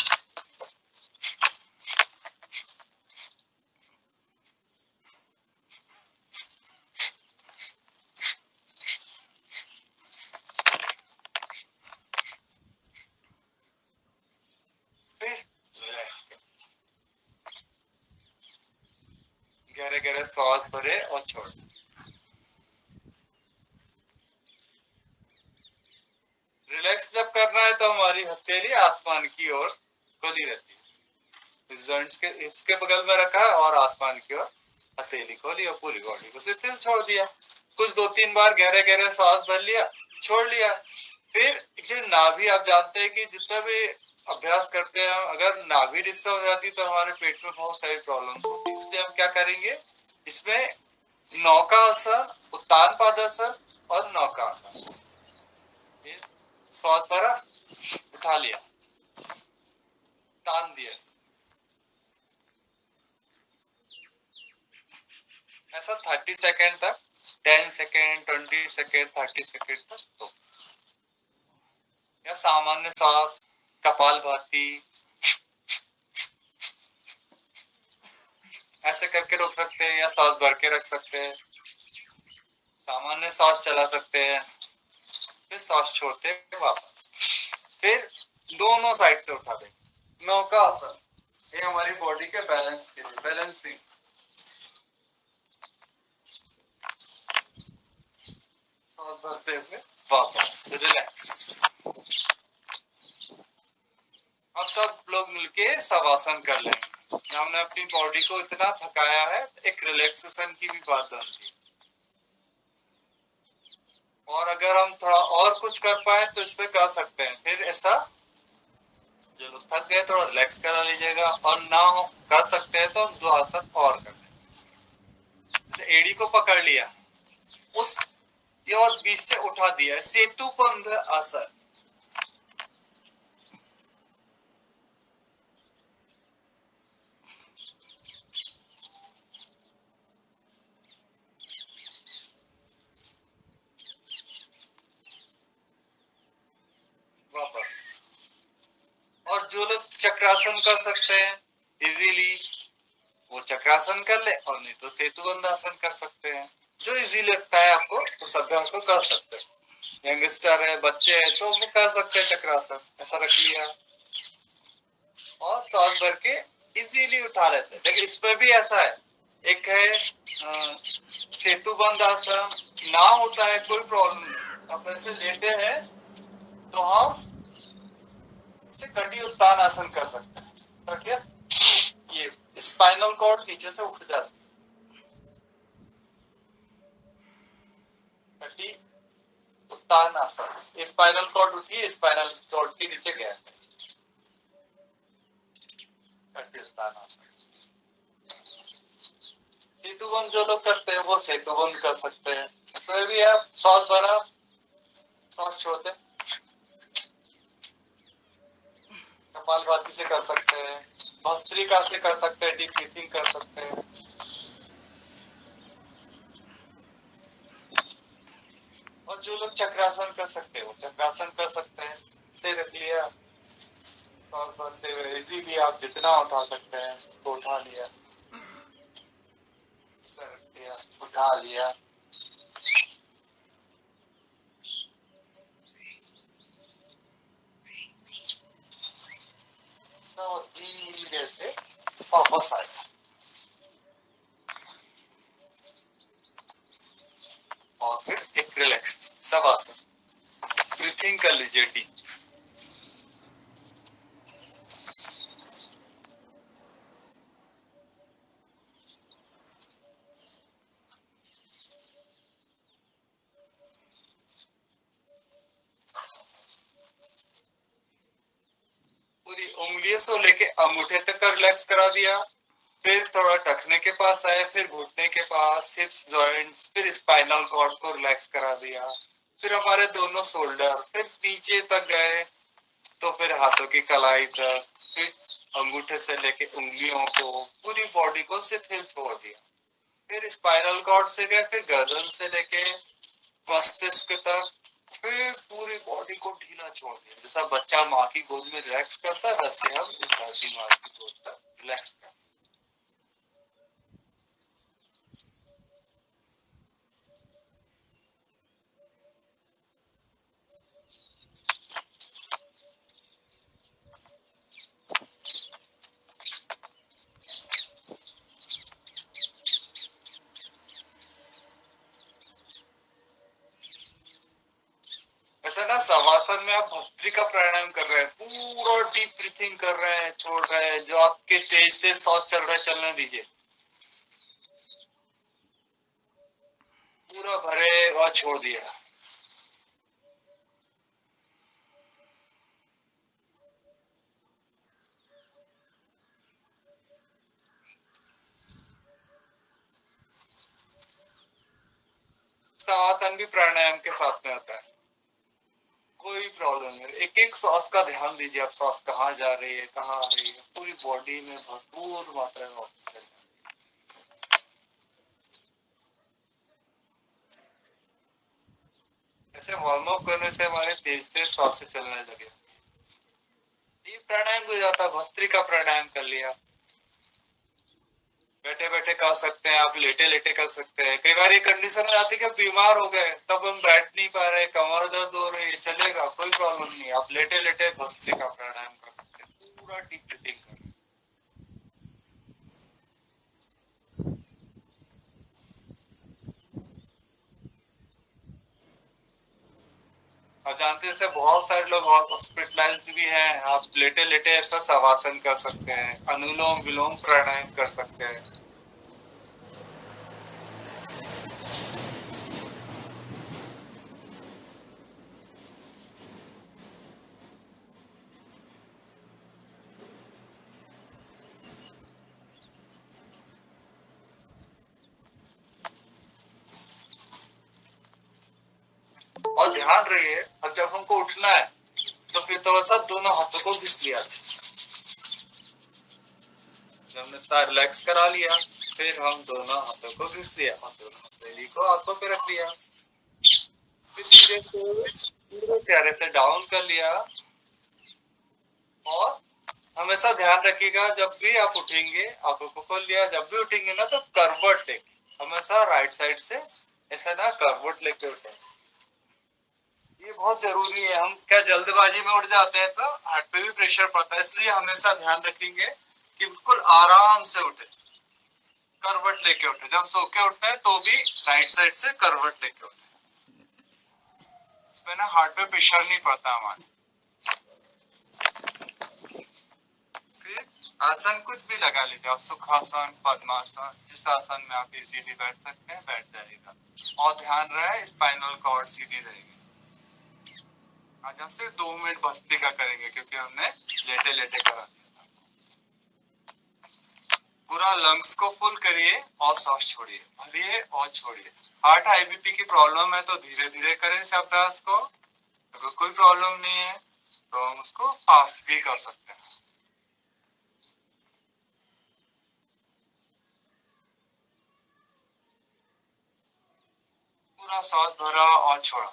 गहरे गहरे सांस भरे और छोड़। रिलैक्स जब करना है तो हमारी हथेली आसमान की ओर खुली रहती है। जॉइंट्स के हिप्स के बगल में रखा और आसमान की ओर हथेली खोली और पूरी बॉडी को शिथिल छोड़ दिया। कुछ 2-3 बार गहरे गहरे सांस भर लिया, छोड़ लिया। फिर जो नाभि, आप जानते हैं कि जितना भी अभ्यास करते हैं, अगर नाभि डिस्टर्ब हो जाती तो हमारे पेट में बहुत सारी प्रॉब्लम्स होती है। इसलिए हम क्या करेंगे, इसमें नौका आसन, उत्तान पादासन और नौका आसन। सांस भरा, उठा लिया, तान दिया, ऐसा 30 सेकेंड तक, 10 सेकेंड 20 सेकेंड 30 सेकेंड तक। तो या सामान्य सांस, कपालभाति ऐसे करके रोक सकते हैं, या सांस भर के रख सकते हैं, सामान्य सांस चला सकते हैं, फिर सांस छोड़ते हैं वापस, फिर दोनों साइड से उठा देंगे। नौका आसन, ये हमारी बॉडी के बैलेंस के लिए, बैलेंसिंग। सांस भरते हुए वापस रिलैक्स। अब सब लोग मिलके शवासन कर लेंगे। हमने अपनी बॉडी को इतना थकाया है, एक रिलैक्सेशन की भी बात बनती है। और अगर हम थोड़ा और कुछ कर पाए तो इसमें कर सकते हैं। फिर ऐसा जो लोग थक गए थोड़ा रिलैक्स करा लीजिएगा, और ना हो कर सकते हैं तो हम 2 आसन और कर लें। जैसे एड़ी को पकड़ लिया, उस और बीच से उठा दिया, सेतु बंध आसन। वापस। और जो लोग चक्रासन कर सकते हैं इजीली, वो चक्रासन कर ले, और नहीं तो सेतुबंध आसन कर सकते हैं। जो इजी लगता है आपको उस अभ्यास को कर सकते हैं। यंगस्टर है, बच्चे हैं तो वो कर सकते हैं चक्रासन। ऐसा रख लिया और सांस भर के इजीली उठा लेते हैं। लेकिन इसमें भी ऐसा है, एक है सेतुबंध आसन, ना होता है कोई प्रॉब्लम नहीं, आप ऐसे लेटे हैं तो हम इसे कटी उत्तान आसन कर सकते हैं। रखिए, ये स्पाइनल कॉर्ड नीचे से उठ जाता है। कटी उत्तान आसन, स्पाइनल कॉर्ड उठी, स्पाइनल कॉर्ड के नीचे गया। कटी उत्तान आसन सेतुबंध जो लोग करते हैं वो सेतुबंध कर सकते हैं। इसमें भी आप सांस भरा, सांस छोड़ते, कपालभाति से कर सकते हैं, भस्त्रिका से कर सकते हैं, डीप ब्रीथिंग कर सकते हैं। और जो लोग चक्रासन कर सकते हैं वो चक्रासन कर सकते हैं। से रख लिया, सांस भरते हुए इजीली आप जितना उठा सकते हैं उसको उठा लिया, रख दिया, उठा लिया। तो धीरे से वापस आए। और फिर एक रिलैक्स सब आसन, ब्रीथिंग कर लीजिए डीप। पूरी उंगलियों से लेके अंगूठे तक का रिलैक्स करा दिया। फिर थोड़ा टखने के पास आए, फिर घुटने के पास, हिप्स जॉइंट्स, फिर स्पाइनल कॉर्ड को रिलैक्स करा दिया। फिर हमारे दोनों शोल्डर, फिर नीचे तक गए तो फिर हाथों की कलाई तक, फिर अंगूठे से लेके उंगलियों को, पूरी बॉडी को शिथिल छोड़ दिया। फिर स्पाइनल कॉर्ड से गए, फिर गर्दन से लेके मस्तिष्क तक, फिर पूरी बॉडी को ढीला छोड़ दिया। जैसा बच्चा माँ की गोद में रिलैक्स करता है वैसे हम इस धरती माँ की गोद पर रिलैक्स करते हैं। ऐसा ना शवासन में आप भस्त्रिका प्राणायाम कर रहे हैं, पूरा डीप ब्रीथिंग कर रहे हैं, छोड़ रहे हैं। जो आपके तेज तेज सांस चल रहे हैं चलने दीजिए, पूरा भरे और छोड़ दिया। शवासन भी प्राणायाम के साथ में आता है, कोई प्रॉब्लम नहीं। एक एक सांस का ध्यान दीजिए, आप सांस कहाँ जा रही है, कहाँ आ रही है, पूरी बॉडी में भरपूर मात्रा में ऑक्सीजन। ऐसे वार्म अप करने से हमारे तेज तेज सांस चलने लगे। डीप प्राणायाम हो जाता, भस्त्रिका प्राणायाम कर लिया। बैठे बैठे कर सकते हैं आप, लेटे लेटे कर सकते हैं। कई बार ये कंडीशन आती है कि बीमार हो गए, तब हम बैठ नहीं पा रहे, कमर दर्द हो रही है, चलेगा, कोई प्रॉब्लम नहीं। आप लेटे लेटे भस्त्रिका प्राणायाम कर सकते हैं, पूरा डीप ब्रीथिंग कर। और जानते हैं बहुत सारे लोग हॉस्पिटलाइज्ड भी हैं, आप लेटे लेटे ऐसा शवासन कर सकते हैं, अनुलोम विलोम प्राणायाम कर सकते हैं। और ध्यान रहिए, अब जब हमको उठना है तो फिर थोड़ा सा दोनों हाथों को घिस लिया। जब हमने इतना रिलैक्स करा लिया, फिर हम दोनों हाथों को घिस लिया और दोनों हथेली को आंखों पे रख लिया। फिर धीरे से पूरे चेहरे से डाउन कर लिया। और हमेशा ध्यान रखिएगा, जब भी आप उठेंगे आंखों को खोल लिया, जब भी उठेंगे ना तो करवट टेक, हमेशा राइट साइड से ऐसा ना करवट लेके उठे। ये बहुत जरूरी है। हम क्या जल्दबाजी में उठ जाते हैं तो हार्ट पे भी प्रेशर पड़ता है, इसलिए हमेशा ध्यान रखेंगे कि बिल्कुल आराम से उठे, करवट लेके उठे। जब सो के उठते हैं तो भी राइट साइड से करवट लेके उठे, इसमें ना हार्ट पे प्रेशर नहीं पड़ता हमारे। फिर आसन कुछ भी लगा लीजिए आप, सुखासन, पद्मासन, जिस आसन में आप इजीली बैठ सकते हैं बैठ जाइएगा। और ध्यान रहे स्पाइनल कॉर्ड सीधी रहेगी। आज हम सिर्फ 2 मिनट भस्त्रिका करेंगे क्योंकि हमने लेटे लेटे करा दिया था। पूरा लंग्स को फुल करिए और सांस छोड़िए, भरिए और छोड़िए। हार्ट आईबीपी की प्रॉब्लम है तो धीरे धीरे करें इस अभ्यास को। अगर कोई प्रॉब्लम नहीं है तो हम उसको फास्ट भी कर सकते हैं। पूरा सांस भरा और छोड़ा।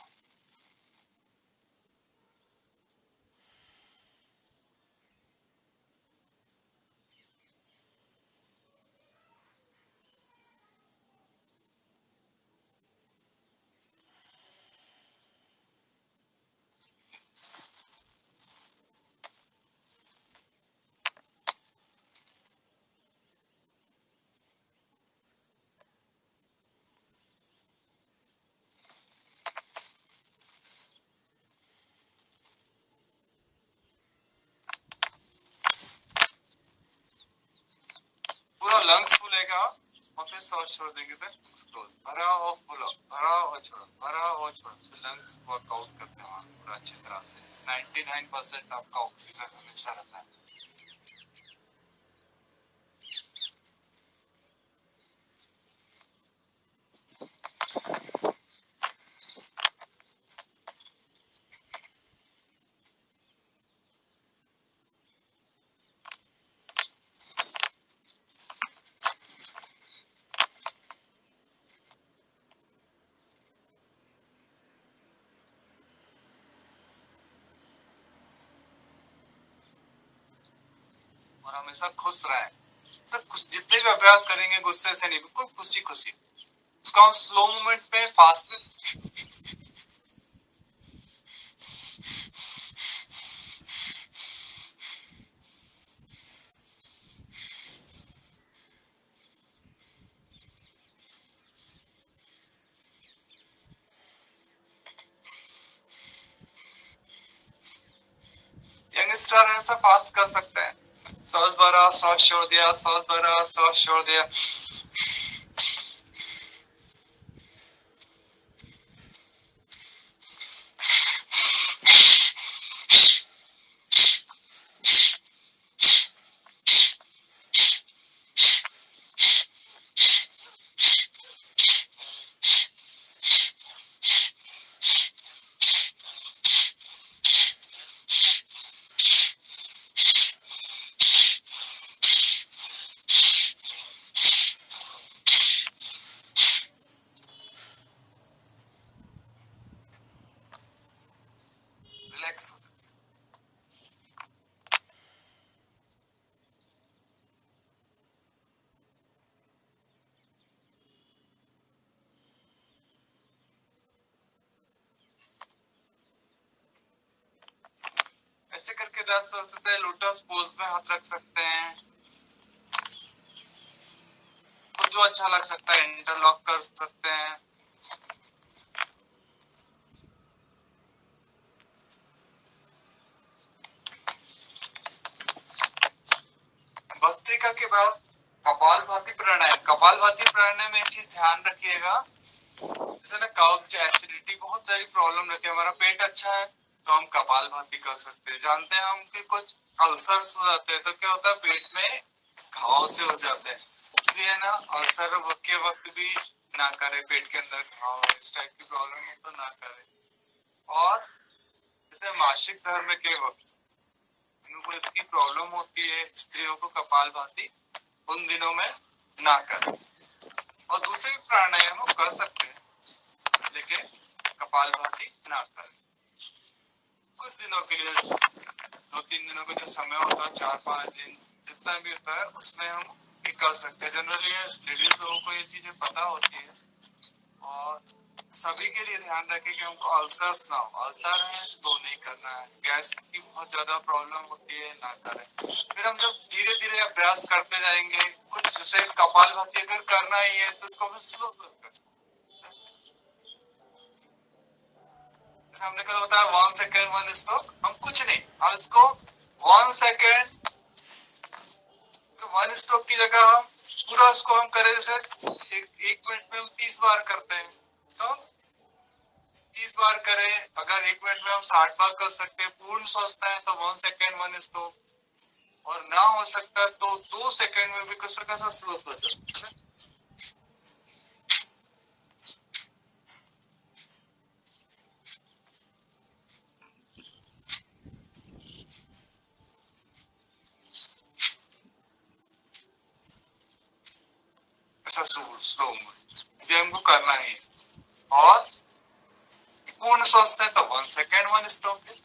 पूरा लंग्स फूलेगा और फिर सांस छोड़ देंगे, फिर क्लोज, भरा और फुला, भरा और छोड़ा, भरा और छोड़ा। फिर लंग्स वर्कआउट करते हैं पूरा अच्छी तरह से। 99% आपका ऑक्सीजन हमेशा रहता है। और हमेशा खुश रहें। तो जितने भी अभ्यास करेंगे गुस्से से नहीं, बिल्कुल खुशी खुशी। इसको हम स्लो मूवमेंट पे फास्ट में यंगस्टर ऐसा फास्ट कर सकते हैं। सांस भरा, सांस छोड़ दिया, सांस भरा, सांस छोड़ दिया। रिलैक्स हो जाए। ऐसे करके 10 कर सकते हैं। लोटस पोज में हाथ रख सकते हैं। तो जो अच्छा लग सकता है इंटरलॉक कर सकते हैं। भस्त्रिका के बाद कपालभाति प्राणायाम। कपालभाति प्राणायाम में एक चीज ध्यान रखिएगा, जैसे ना कब्ज, एसिडिटी, बहुत सारी प्रॉब्लम रहती है। हमारा पेट अच्छा है तो हम कपालभाति कर सकते हैं। जानते हैं हम कि कुछ अल्सर्स हो जाते हैं तो क्या होता है, पेट में घाव से हो जाते हैं। इसलिए ना अल्सर के वक्त भी ना करें, पेट के अंदर घाव है इस टाइप की प्रॉब्लम है तो ना करें। और जैसे मासिक धर्म के वक्त इनको इसकी प्रॉब्लम होती है, स्त्रियों को कपालभाति उन दिनों में ना करें। और दूसरे भी प्राणायाम हम कर सकते हैं लेकिन कपालभाति ना करें। कुछ दिनों के लिए, 2-3 दिनों का जो समय होता है, 4-5 दिन जितना भी होता है, उसमें हम ये कर सकते हैं। जनरली लेडीज लोगों को ये चीजें पता होती है। और सभी के लिए ध्यान रखें कि हमको अल्सर्स ना हो। अल्सर है तो नहीं करना है। गैस की बहुत ज्यादा प्रॉब्लम होती है, ना करें। फिर हम जब धीरे धीरे अभ्यास करते जाएंगे, कुछ जैसे कपालभाति अगर करना ही है तो इसको स्लो कर सकते हैं। जैसे हमने कल बताया 1 सेकेंड 1 स्ट्रोक, हम कुछ नहीं, हम इसको 1 सेकेंड 1 स्ट्रोक की जगह हम पूरा उसको हम करें, जैसे एक मिनट में हम 30 बार करते हैं तो 30 बार करें। अगर 1 मिनट में हम 60 बार कर सकते हैं, पूर्ण स्वस्थ है तो 1 सेकेंड 1 स्ट्रोक। और ना हो सकता तो 2 सेकंड में भी कैसा कैसा स्लो स्लो चलता है। ऐसा स्लो ये हमको करना ही है। और पूर्ण स्वस्थ है तो 1 सेकेंड 1 स्ट्रोक है।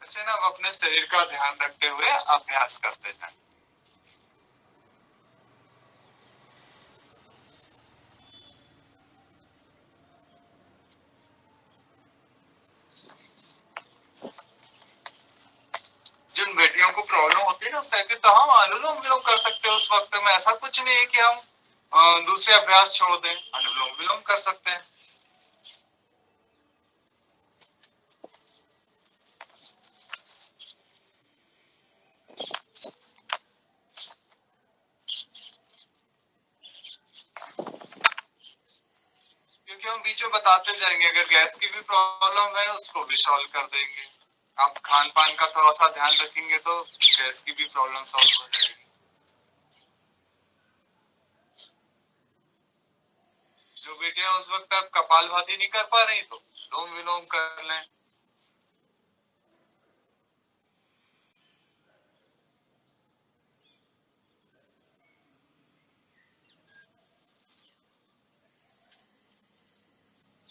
ऐसे ना हम अपने शरीर का ध्यान रखते हुए अभ्यास करते जाएं। जिन बेटियों को प्रॉब्लम होती है ना उस टाइप की, तो हम अनुलोम विलोम कर सकते हैं उस वक्त में। ऐसा कुछ नहीं है कि हम दूसरे अभ्यास छोड़ दें, अनुलोम विलोम कर सकते हैं। क्योंकि हम बीच में बताते जाएंगे, अगर गैस की भी प्रॉब्लम है उसको भी सॉल्व कर देंगे। आप खान पान का थोड़ा सा ध्यान रखेंगे तो गैस की भी प्रॉब्लम सॉल्व हो जाएगी। जो बेटियां उस वक्त तक कपालभाति नहीं कर पा रही तो अनुलोम विलोम कर लें।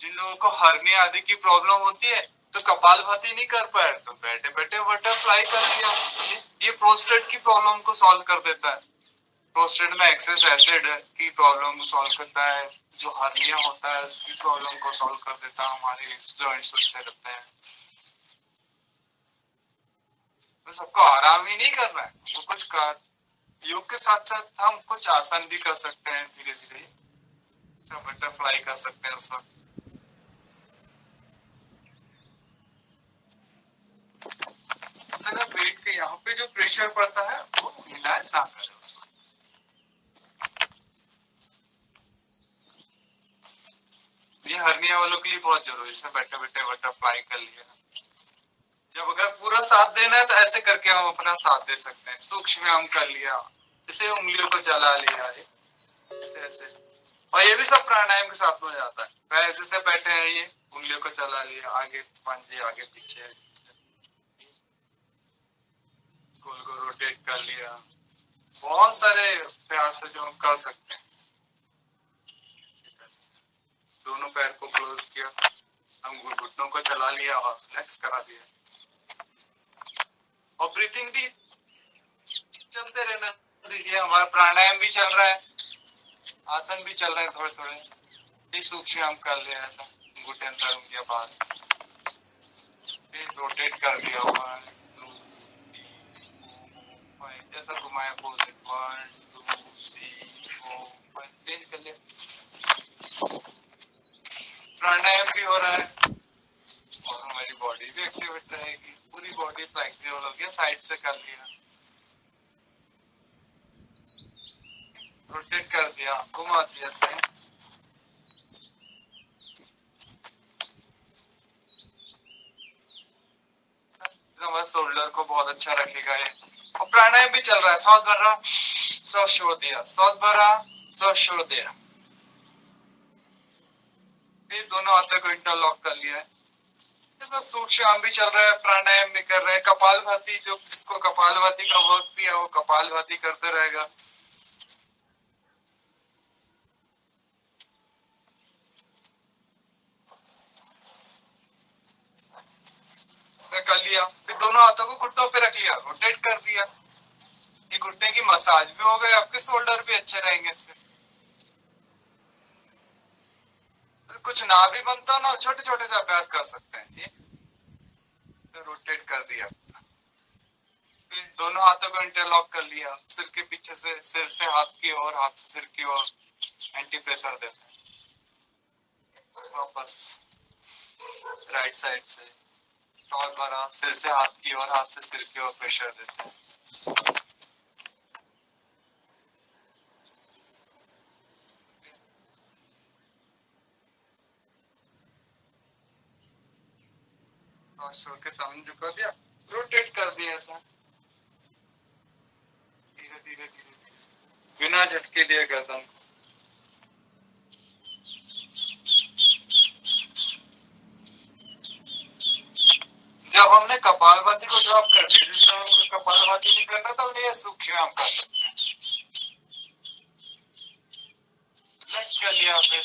जिन लोगों को हर्निया आदि की प्रॉब्लम होती है तो कपालभाति नहीं कर पाए तो बैठे बैठे बटरफ्लाई कर लिया। ये प्रोस्टेट की प्रॉब्लम को सॉल्व कर देता है। प्रोस्टेट में एक्सेस एसिड की प्रॉब्लम को सॉल्व करता है। जो हर्निया होता है उसकी प्रॉब्लम को सॉल्व कर देता है। हमारे जॉइंट्स अच्छे रहते हैं। तो सबको आराम ही नहीं करना है, वो कुछ कर योग के साथ साथ हम कुछ आसन भी कर सकते हैं धीरे धीरे। बटरफ्लाई कर सकते हैं उस वक्त। अगर पेट के यहाँ पे जो प्रेशर पड़ता है वो हिलाए ना करें उसको। ये हर्निया वालों के लिए बहुत जरूरी है। बैठे बैठे बटरफ्लाई कर लिया। जब अगर पूरा साथ देना है तो ऐसे करके हम अपना साथ दे सकते हैं। सूक्ष्म हम कर लिया, जैसे उंगलियों को जला लिया है ऐसे ऐसे। और ये भी सब प्राणायाम के साथ में हो जाता है। पैर जैसे बैठे हैं, ये उंगलियों को चला लिया, आगे पंजे आगे पीछे, गोल गोल रोटेट कर लिया। बहुत सारे अभ्यास है जो हम कर सकते हैं। दोनों पैर को क्लोज किया, हम घुटनों को चला लिया और रिलैक्स करा दिया। और ब्रीथिंग भी चलते रहना दीजिए। हमारा प्राणायाम भी चल रहा है, आसन भी चल रहे हैं थोड़े थोड़े। ये सूक्ष्म हम कर लिया ऐसा, घुटन अंदर उनके पास, फिर रोटेट कर दिया। 1 2 3 4 5 जैसा घुमाया पोज 1 2 3 4 5 चेंज कर लिया। प्राणायाम भी हो रहा है और हमारी बॉडी भी एक्टिवेट रहेगी। पूरी बॉडी फ्लेक्सिबल हो गया। साइड से कर लिया, रोटेट कर दिया, घुमा दिया सही। हमारे शोल्डर को बहुत अच्छा रखेगा ये। और प्राणायाम भी चल रहा है। सांस भर रहा, सांस छोड़ दिया, सांस भरा, सांस छोड़ दिया। फिर दोनों हाथों को इंटरलॉक कर लिया है। जैसा सूक्ष्म भी चल रहा है, प्राणायाम भी कर रहे हैं। कपालभाति, जो जिसको कपालभाति का वर्क भी है वो कपालभाति करते रहेगा। कर लिया, फिर दोनों हाथों को घुटनों पे रख लिया, रोटेट कर दिया। ये घुटने की मसाज भी हो गई, आपके शोल्डर भी अच्छे रहेंगे इससे। कुछ ना भी बनता ना, छोटे छोटे से अभ्यास कर सकते हैं। ये तो रोटेट कर दिया, फिर दोनों हाथों को इंटरलॉक कर लिया, सिर के पीछे से, सिर से हाथ की ओर, हाथ से सिर की ओर एंटी प्रेशर देते हैं। वापस राइट साइड से और भरा, सिर से हाथ की ओर, हाथ से सिर की ओर प्रेशर देते हैं। और छोड़ के सामने झुका दिया, रोटेट कर दिया ऐसा, धीरे धीरे धीरे धीरे, बिना झटके दिए गर्दन को। जब हमने कपालभाति को ड्रॉप कर दिया, जिस समय हमको कपालभाति नहीं करना था, हमने ये सूक्ष्म हम कर सकते हैं। लंच कर लिया, फिर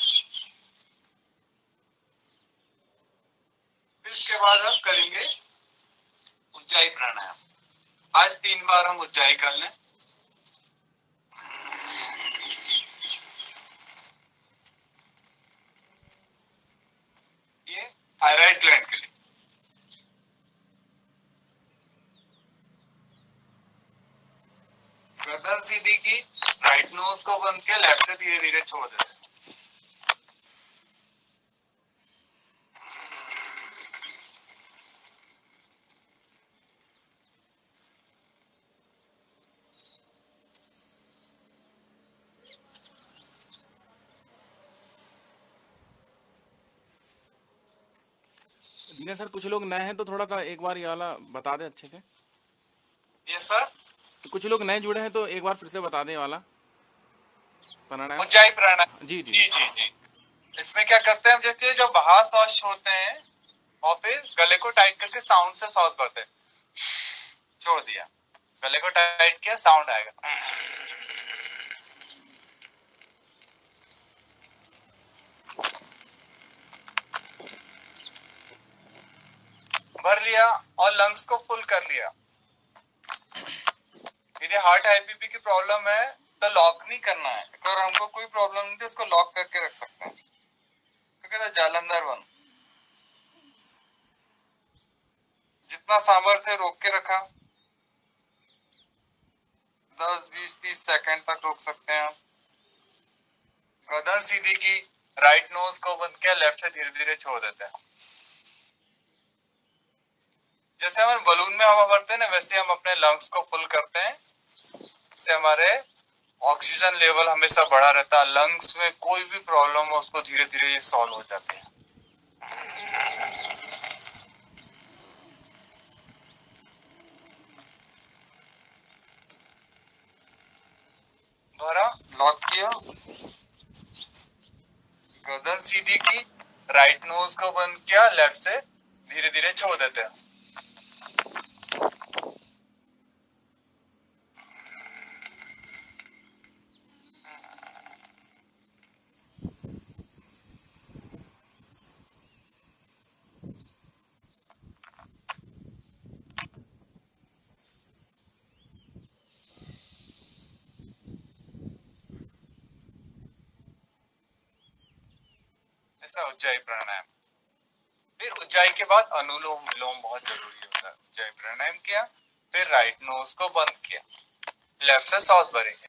इसके बाद हम करेंगे उज्जाई प्राणायाम। आज 3 बार हम उज्जाई कर लें। ये थायराइड ग्लैंड के लिए। गर्दन सीधी की, राइट नोज को बंद किया, लेफ्ट से धीरे धीरे छोड़ देते। दीना सर, कुछ लोग नए हैं तो थोड़ा सा एक बार ये वाला बता दें अच्छे से। ये सर तो कुछ लोग नए जुड़े हैं तो एक बार फिर से बता दें ये वाला प्राणायाम। उज्जाई प्राणायाम। जी जी। जी जी जी। इसमें क्या करते हैं हम, देखिए जो बाहर सांस छोड़ते हैं और फिर गले को टाइट करके साउंड से सांस भरते हैं। छोड़ दिया, गले को टाइट किया, साउंड आएगा। भर लिया और लंग्स को फुल कर लिया। यदि हार्ट आईपीपी की प्रॉब्लम है तो लॉक नहीं करना है। अगर हमको कोई प्रॉब्लम नहीं तो इसको लॉक करके रख सकते हैं, क्योंकि जालंधर बन, जितना सामर्थ्य रोक के रखा, 10 20 30 सेकंड तक रोक सकते हैं। गर्दन सीधी की, राइट नोज को बंद किया, लेफ्ट से धीरे धीरे छोड़ देते हैं। जैसे हम बलून में हवा भरते हैं ना, वैसे हम अपने लंग्स को फुल करते हैं। इससे हमारे ऑक्सीजन लेवल हमेशा बढ़ा रहता है। लंग्स में कोई भी प्रॉब्लम हो उसको धीरे धीरे ये सॉल्व हो जाती है। भरा, लॉक किया, गर्दन सीधी की, राइट नोज को बंद किया, लेफ्ट से धीरे धीरे छोड़ देते हैं। ऐसा उज्जाई प्राणायाम। फिर उज्जाई के बाद अनुलोम विलोम बहुत जरूरी होता है। उज्जाई प्राणायाम किया, फिर राइट नोज को बंद किया, लेफ्ट से सांस भरेंगे।